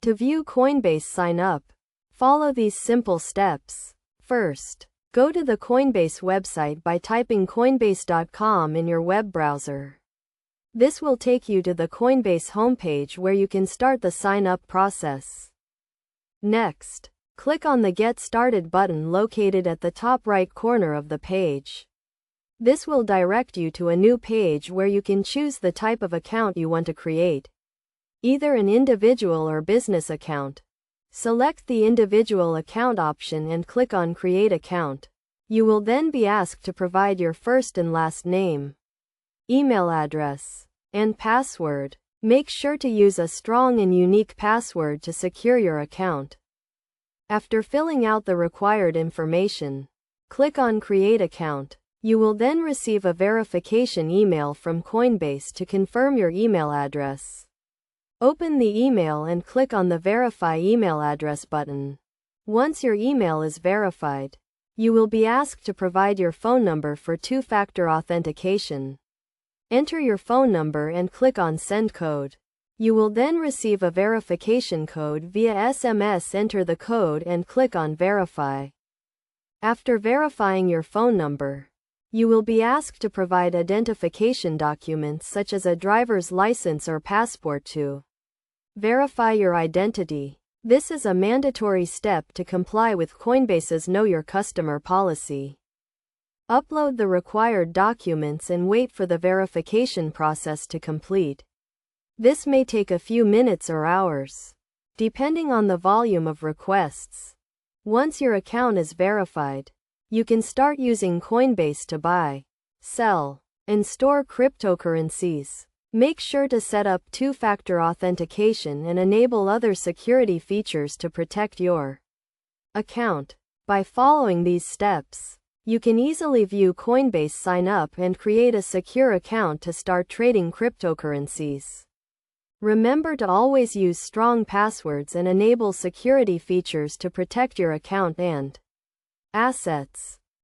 To view Coinbase sign up, follow these simple steps. First, go to the Coinbase website by typing coinbase.com in your web browser. This will take you to the Coinbase homepage where you can start the sign-up process. Next, click on the Get Started button located at the top right corner of the page. This will direct you to a new page where you can choose the type of account you want to create, either an individual or business account. Select the individual account option and click on Create Account. You will then be asked to provide your first and last name, email address, and password. Make sure to use a strong and unique password to secure your account. After filling out the required information, click on Create Account. You will then receive a verification email from Coinbase to confirm your email address. Open the email and click on the Verify Email Address button. Once your email is verified, you will be asked to provide your phone number for two-factor authentication. Enter your phone number and click on Send Code. You will then receive a verification code via SMS. Enter the code and click on Verify. After verifying your phone number, you will be asked to provide identification documents such as a driver's license or passport to verify your identity. This is a mandatory step to comply with Coinbase's Know Your Customer policy. Upload the required documents and wait for the verification process to complete. This may take a few minutes or hours, depending on the volume of requests. Once your account is verified, you can start using Coinbase to buy, sell, and store cryptocurrencies. Make sure to set up two-factor authentication and enable other security features to protect your account. By following these steps, you can easily view Coinbase sign up and create a secure account to start trading cryptocurrencies. Remember to always use strong passwords and enable security features to protect your account and assets.